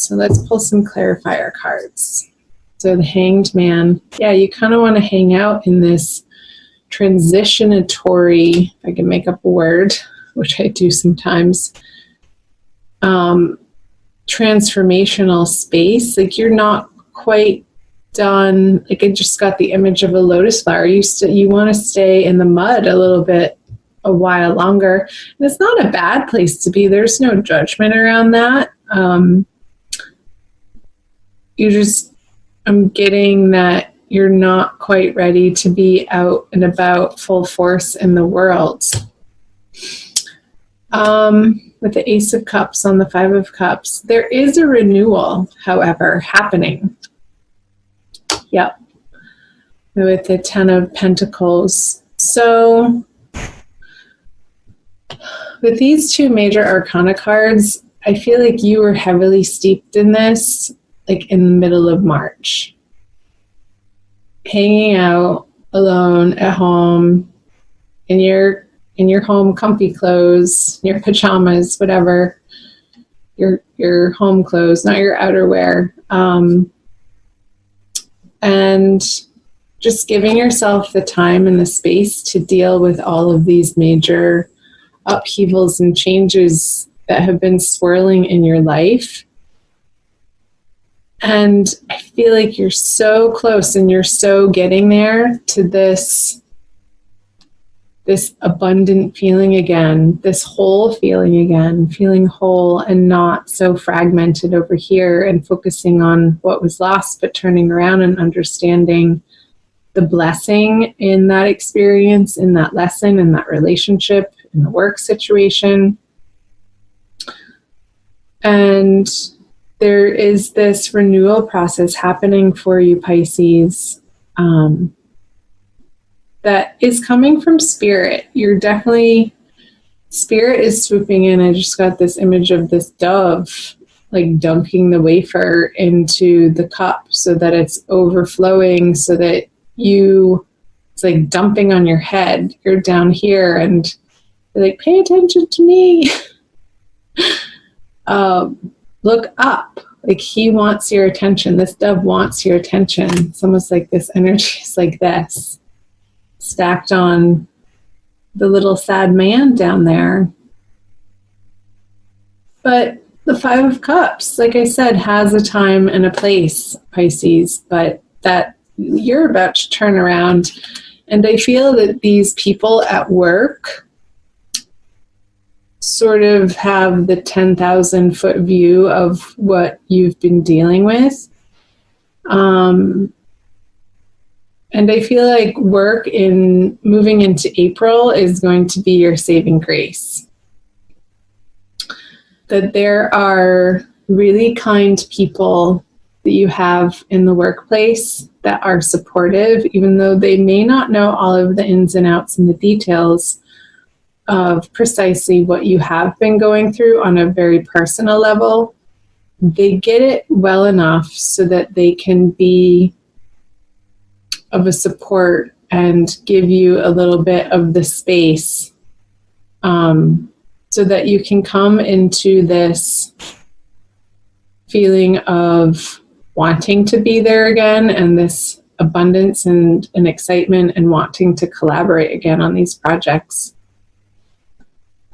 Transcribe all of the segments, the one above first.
So let's pull some clarifier cards. So the Hanged Man. Yeah, you kind of want to hang out in this transitionatory, if I can make up a word, which I do sometimes, transformational space. Like you're not quite done. Like I just got the image of a lotus flower. You want to stay in the mud a little bit, a while longer. And it's not a bad place to be. There's no judgment around that. I'm getting that you're not quite ready to be out and about full force in the world. With the Ace of Cups on the Five of Cups, there is a renewal, however, happening. Yep. With the Ten of Pentacles. So with these two major arcana cards, I feel like you were heavily steeped in this, like in the middle of March. Hanging out alone at home in your home comfy clothes, your pajamas, whatever, your home clothes, not your outerwear. And just giving yourself the time and the space to deal with all of these major upheavals and changes that have been swirling in your life. And I feel like you're so close and you're so getting there to this abundant feeling again, this whole feeling again, feeling whole and not so fragmented over here and focusing on what was lost, but turning around and understanding the blessing in that experience, in that lesson, in that relationship, in the work situation. And there is this renewal process happening for you, Pisces, that is coming from Spirit. Spirit is swooping in. I just got this image of this dove, like dunking the wafer into the cup so that it's overflowing, so that it's like dumping on your head. You're down here and you're like, pay attention to me. Look up. Like he wants your attention. This dove wants your attention. It's almost like this energy is like this, stacked on the little sad man down there. But the Five of Cups, like I said, has a time and a place, Pisces, but that you're about to turn around. And I feel that these people at work sort of have the 10,000 foot view of what you've been dealing with. And I feel like work in moving into April is going to be your saving grace. That there are really kind people that you have in the workplace that are supportive, even though they may not know all of the ins and outs and the details of precisely what you have been going through on a very personal level. They get it well enough so that they can be of a support and give you a little bit of the space, so that you can come into this feeling of wanting to be there again, and this abundance and excitement and wanting to collaborate again on these projects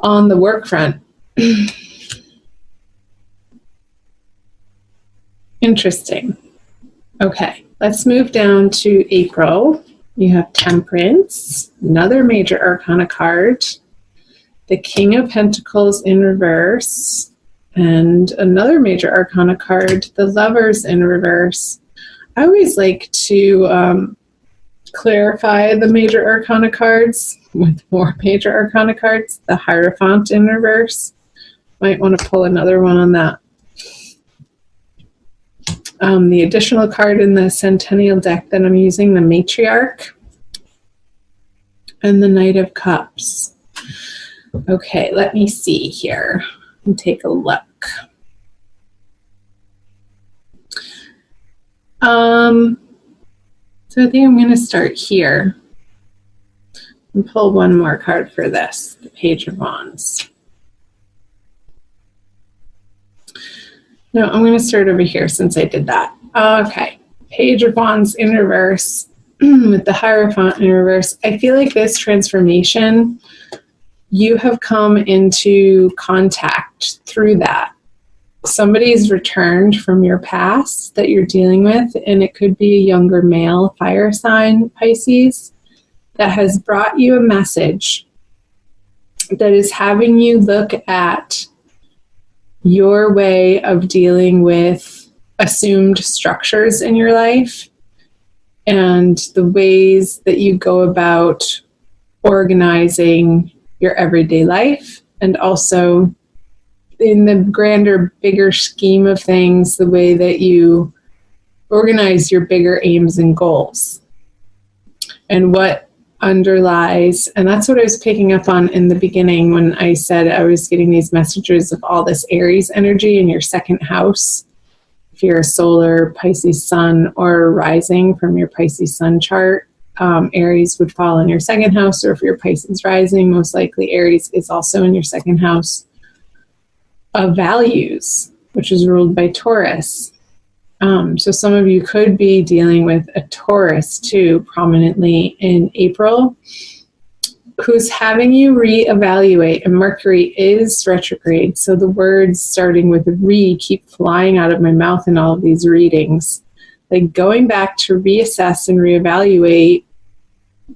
on the work front. Interesting. Okay, let's move down to April. You have Temperance, another major arcana card, the King of Pentacles in reverse, and another major arcana card, the Lovers in reverse. I always like to clarify the major arcana cards with more major arcana cards. The Hierophant in reverse. Might want to pull another one on that. The additional card in the Centennial deck that I'm using, the Matriarch, and the Knight of Cups. Okay, let me see here and take a look. So I think I'm going to start here and pull one more card for this, the Page of Wands. No, I'm going to start over here since I did that. Okay. Page of Wands in reverse with the Hierophant in reverse. I feel like this transformation, you have come into contact through that. Somebody's returned from your past that you're dealing with, and it could be a younger male fire sign, Pisces, that has brought you a message that is having you look at your way of dealing with assumed structures in your life and the ways that you go about organizing your everyday life, and also in the grander, bigger scheme of things, the way that you organize your bigger aims and goals and what underlies. And that's what I was picking up on in the beginning when I said I was getting these messages of all this Aries energy in your second house. If you're a solar Pisces sun or rising from your Pisces sun chart, Aries would fall in your second house, or if you're Pisces rising, most likely Aries is also in your second house of values, which is ruled by Taurus. So some of you could be dealing with a Taurus too, prominently in April, who's having you reevaluate, and Mercury is retrograde. So the words starting with re keep flying out of my mouth in all of these readings, like going back to reassess and reevaluate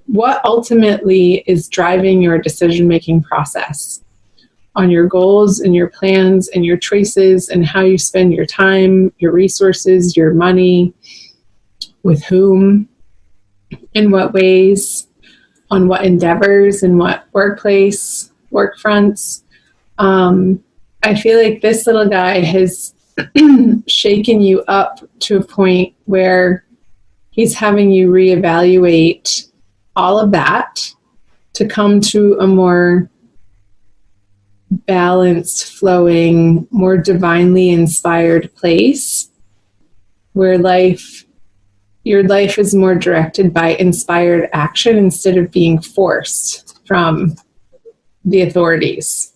what ultimately is driving your decision-making process on your goals and your plans and your choices and how you spend your time, your resources, your money, with whom, in what ways, on what endeavors, in what workplace, work fronts. I feel like this little guy has shaken you up to a point where he's having you reevaluate all of that to come to a more balanced, flowing, more divinely inspired place where your life is more directed by inspired action instead of being forced from the authorities.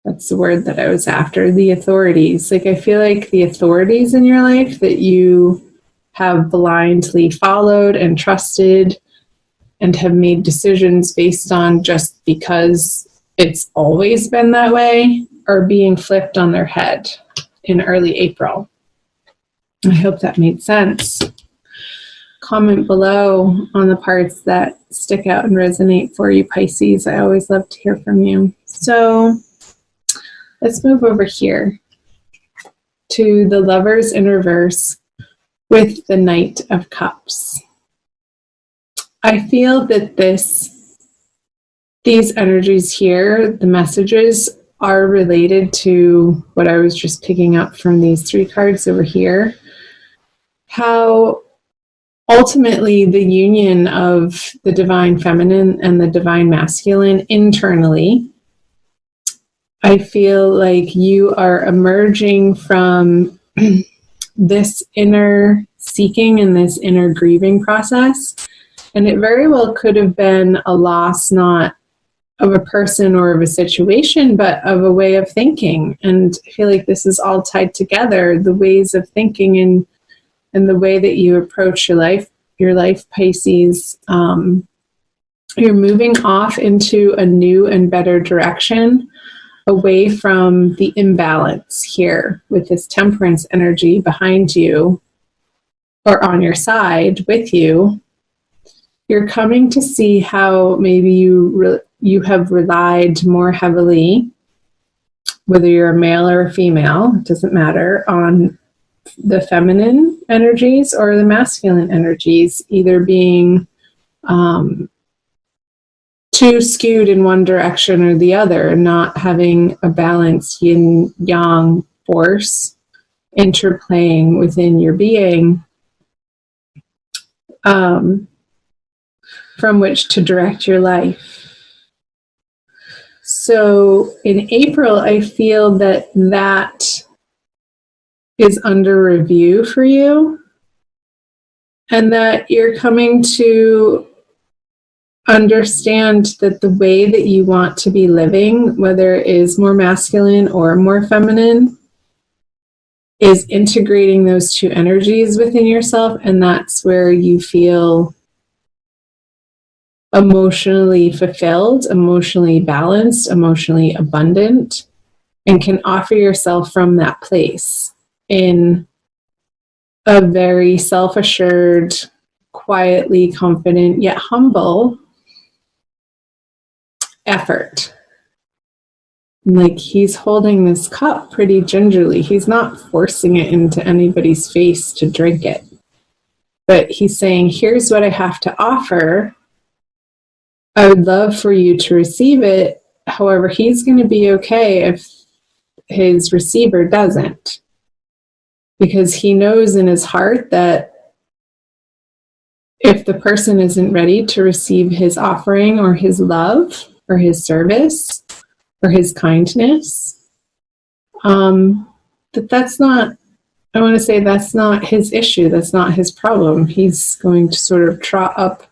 That's the word that I was after, the authorities. Like, I feel like the authorities in your life that you have blindly followed and trusted and have made decisions based on just because it's always been that way, are being flipped on their head in early April. I hope that made sense. Comment below on the parts that stick out and resonate for you, Pisces. I always love to hear from you. So let's move over here to the Lovers in reverse with the Knight of Cups. I feel that these energies here, the messages, are related to what I was just picking up from these three cards over here. How ultimately the union of the divine feminine and the divine masculine internally, I feel like you are emerging from this inner seeking and this inner grieving process. And it very well could have been a loss, not of a person or of a situation, but of a way of thinking. And I feel like this is all tied together, the ways of thinking and the way that you approach your life, Pisces. You're moving off into a new and better direction, away from the imbalance here with this Temperance energy behind you or on your side with you. You're coming to see how maybe you have relied more heavily, whether you're a male or a female, it doesn't matter, on the feminine energies or the masculine energies, either being too skewed in one direction or the other, not having a balanced yin-yang force interplaying within your being, from which to direct your life. So in April, I feel that is under review for you, and that you're coming to understand that the way that you want to be living, whether it is more masculine or more feminine, is integrating those two energies within yourself. And that's where you feel emotionally fulfilled, emotionally balanced, emotionally abundant, and can offer yourself from that place in a very self-assured, quietly confident, yet humble effort. Like, he's holding this cup pretty gingerly. He's not forcing it into anybody's face to drink it. But he's saying, here's what I have to offer. I would love for you to receive it. However, he's going to be okay if his receiver doesn't. Because he knows in his heart that if the person isn't ready to receive his offering or his love or his service or his kindness, that's not, I want to say that's not his issue. That's not his problem. He's going to sort of trot up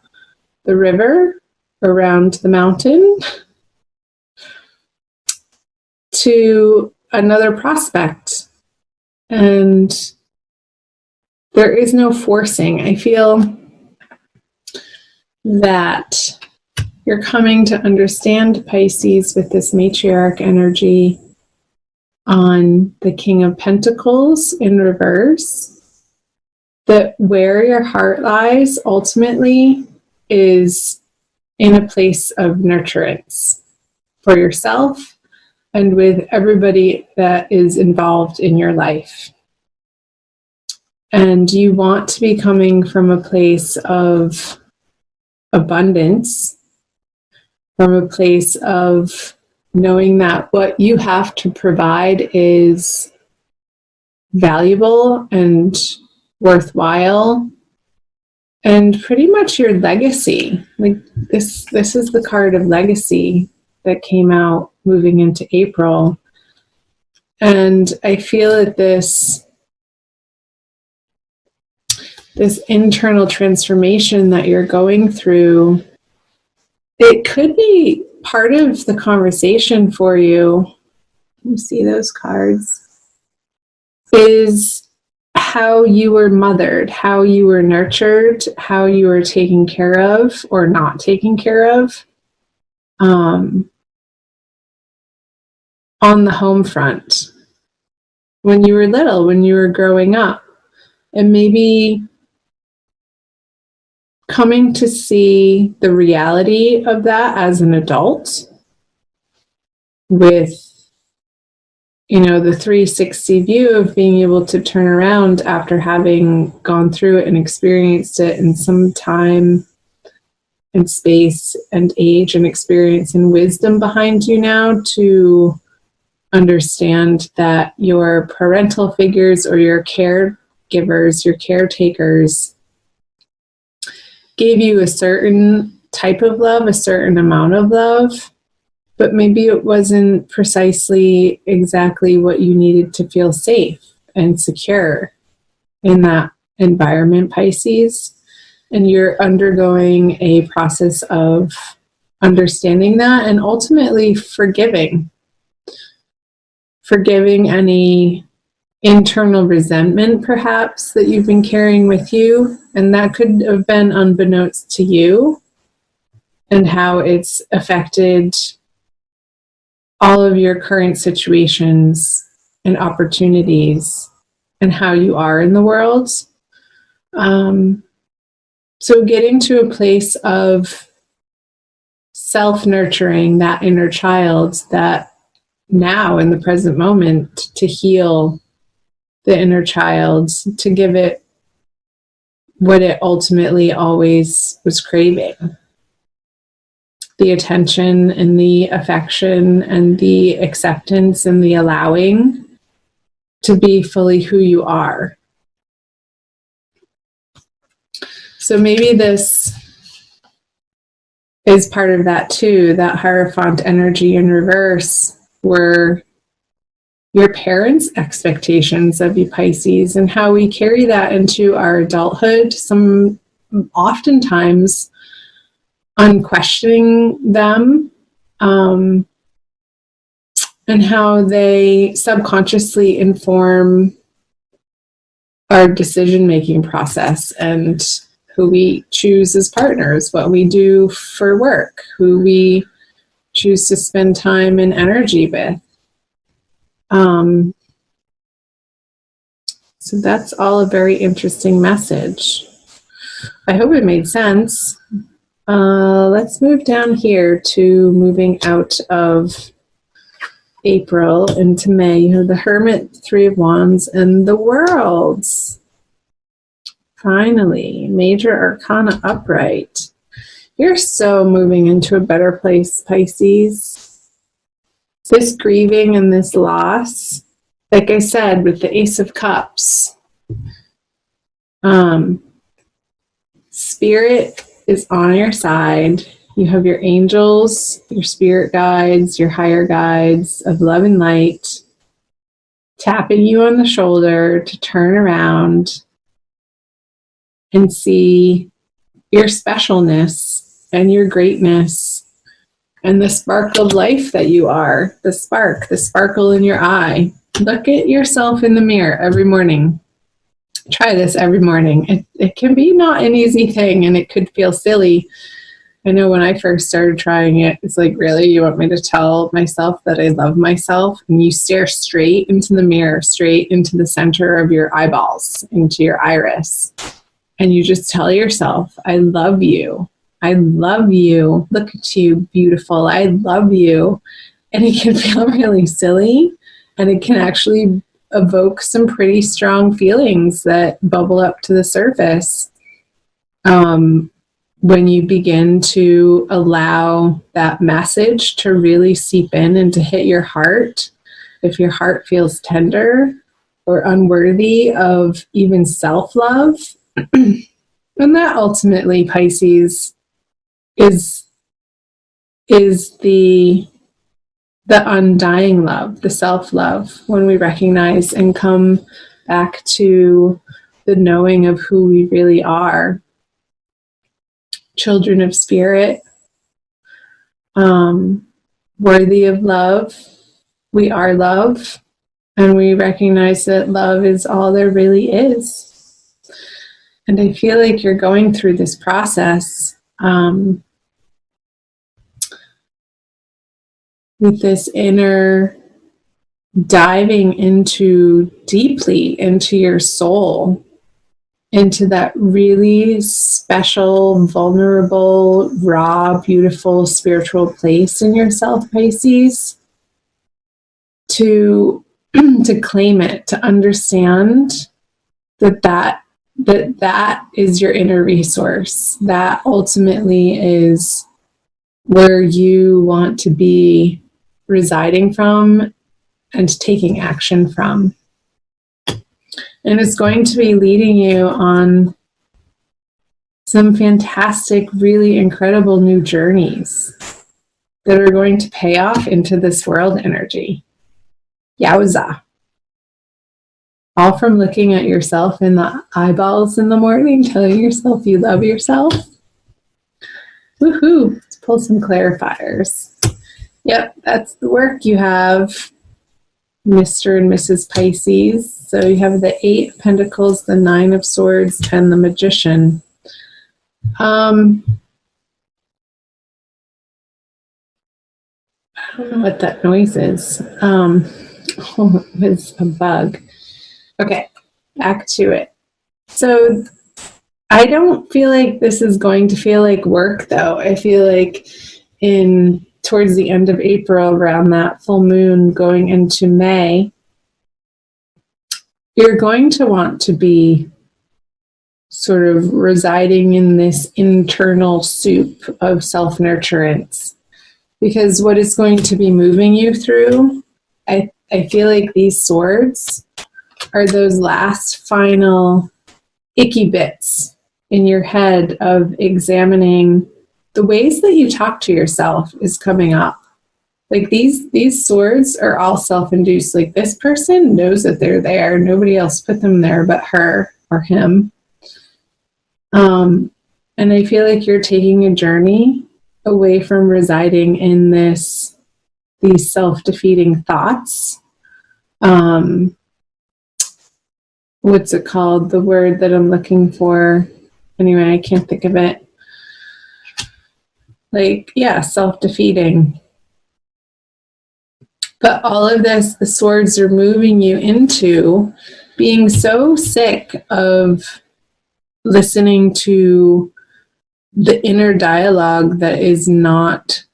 the river around the mountain to another prospect. And there is no forcing. I feel that you're coming to understand, Pisces, with this matriarch energy on the King of Pentacles in reverse, that where your heart lies ultimately is in a place of nurturance for yourself and with everybody that is involved in your life. And you want to be coming from a place of abundance, from a place of knowing that what you have to provide is valuable and worthwhile, and pretty much your legacy. Like, this is the card of legacy that came out moving into April. And I feel that this internal transformation that you're going through, it could be part of the conversation for you. You see those cards? Is how you were mothered, how you were nurtured, how you were taken care of or not taken care of on the home front when you were little, when you were growing up. And maybe coming to see the reality of that as an adult with, the 360 view of being able to turn around after having gone through it and experienced it in some time and space and age and experience and wisdom behind you now, to understand that your parental figures or your caregivers, your caretakers, gave you a certain type of love, a certain amount of love, but maybe it wasn't precisely exactly what you needed to feel safe and secure in that environment, Pisces. And you're undergoing a process of understanding that and ultimately forgiving any internal resentment, perhaps, that you've been carrying with you. And that could have been unbeknownst to you, and how it's affected all of your current situations and opportunities and how you are in the world. So getting to a place of self-nurturing that inner child, that now in the present moment, to heal the inner child, to give it what it ultimately always was craving. The attention and the affection and the acceptance and the allowing to be fully who you are. So maybe this is part of that too, that Hierophant energy in reverse, were your parents' expectations of you, Pisces, and how we carry that into our adulthood. Oftentimes unquestioning them, and how they subconsciously inform our decision-making process and who we choose as partners, what we do for work, who we choose to spend time and energy with. So that's all a very interesting message. I hope it made sense. Let's move down here to moving out of April into May. You have the Hermit, Three of Wands, and the Worlds. Finally, Major Arcana upright. You're so moving into a better place, Pisces. This grieving and this loss, like I said, with the Ace of Cups, Spirit is on your side. You have your angels, your spirit guides, your higher guides of love and light, tapping you on the shoulder to turn around and see your specialness and your greatness and the spark of life that you are, the sparkle in your eye. Look at yourself in the mirror every morning. Try this every morning. It can be not an easy thing, and it could feel silly. I know when I first started trying it, it's like, really, you want me to tell myself that I love myself? And you stare straight into the mirror, straight into the center of your eyeballs, into your iris. And you just tell yourself, I love you. I love you. Look at you, beautiful. I love you. And it can feel really silly, and it can actually evoke some pretty strong feelings that bubble up to the surface when you begin to allow that message to really seep in and to hit your heart. If your heart feels tender or unworthy of even self-love, and that ultimately, Pisces, is the undying love, the self-love, when we recognize and come back to the knowing of who we really are. Children of spirit, worthy of love. We are love, and we recognize that love is all there really is. And I feel like you're going through this process with this inner diving deeply into your soul, into that really special, vulnerable, raw, beautiful spiritual place in yourself, Pisces, to claim it, to understand that is your inner resource. That ultimately is where you want to be residing from and taking action from. And it's going to be leading you on some fantastic, really incredible new journeys that are going to pay off into this world energy. Yowza. All from looking at yourself in the eyeballs in the morning, telling yourself you love yourself. Woohoo! Let's pull some clarifiers. Yep, that's the work you have, Mr. and Mrs. Pisces. So you have the 8 of Pentacles, the 9 of Swords, and the Magician. I don't know what that noise is. Oh, it was a bug. Okay, back to it. So I don't feel like this is going to feel like work, though. I feel like towards the end of April, around that full moon going into May, you're going to want to be sort of residing in this internal soup of self-nurturance. Because what is going to be moving you through, I feel like these swords are those last final icky bits in your head of examining the ways that you talk to yourself is coming up. Like these swords are all self-induced. Like this person knows that they're there. Nobody else put them there but her or him. And I feel like you're taking a journey away from residing in these self-defeating thoughts. What's it called? The word that I'm looking for. Anyway, I can't think of it. Like, yeah, self-defeating. But all of this, the swords are moving you into being so sick of listening to the inner dialogue that is not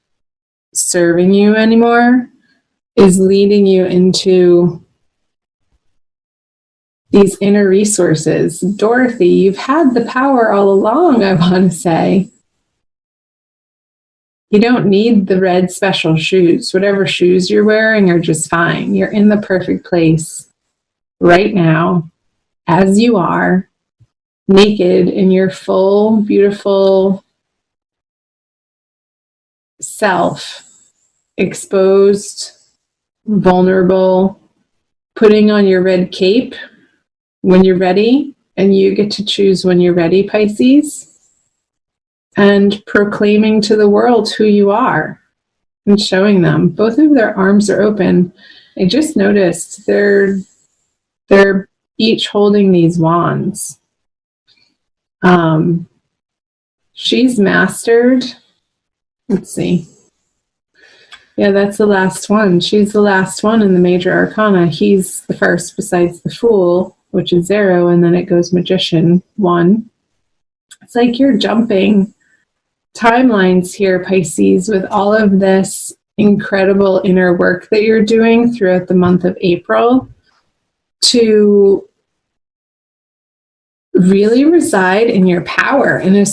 serving you anymore, is leading you into these inner resources. Dorothy, you've had the power all along, I want to say. You don't need the red special shoes. Whatever shoes you're wearing are just fine. You're in the perfect place right now, as you are, naked in your full, beautiful self, exposed, vulnerable, putting on your red cape when you're ready, and you get to choose when you're ready, Pisces, and proclaiming to the world who you are and showing them. Both of their arms are open. I just noticed they're each holding these wands. She's mastered. Let's see. Yeah, that's the last one. She's the last one in the major arcana. He's the first besides the Fool, which is 0, and then it goes Magician, 1. It's like you're jumping timelines here, Pisces, with all of this incredible inner work that you're doing throughout the month of April to really reside in your power in a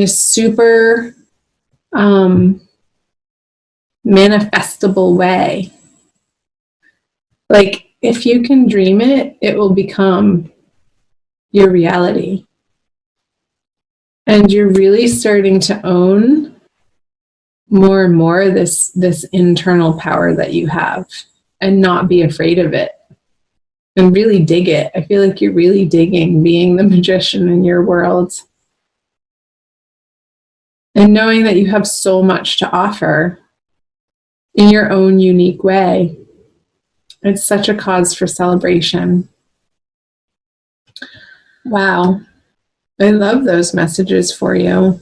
super manifestable way. Like, if you can dream it, it will become your reality. And you're really starting to own more and more this internal power that you have, and not be afraid of it, and really dig it. I feel like you're really digging being the magician in your world, and knowing that you have so much to offer in your own unique way. It's such a cause for celebration. Wow. I love those messages for you.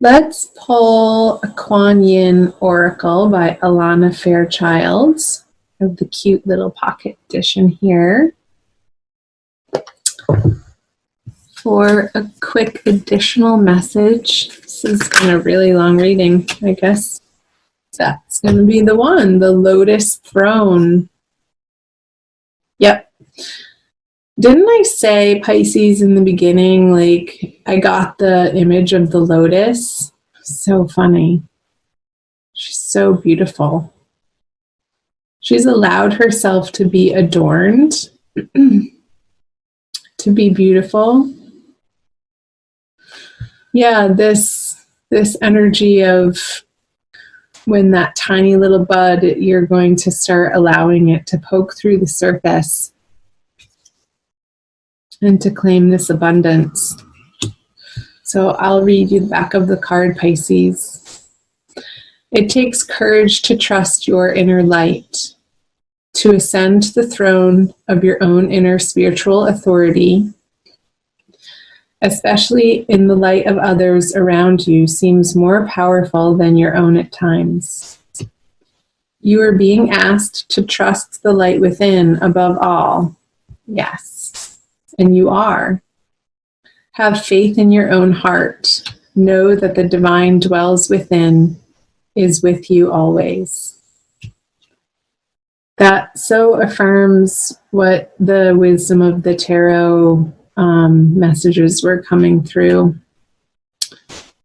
Let's pull a Kuan Yin Oracle by Alana Fairchild. I have the cute little pocket edition here. For a quick additional message. This has been a really long reading, I guess. That's going to be the one, the Lotus Throne. Yep. Didn't I say, Pisces, in the beginning, like, I got the image of the lotus? So funny. She's so beautiful. She's allowed herself to be adorned, to be beautiful. Yeah, this energy of when that tiny little bud, you're going to start allowing it to poke through the surface and to claim this abundance. So I'll read you the back of the card, Pisces. It takes courage to trust your inner light, to ascend to the throne of your own inner spiritual authority, especially in the light of others around you, seems more powerful than your own at times. You are being asked to trust the light within above all. Yes, and you are. Have faith in your own heart. Know that the divine dwells within, is with you always. That so affirms what the wisdom of the tarot messages were coming through.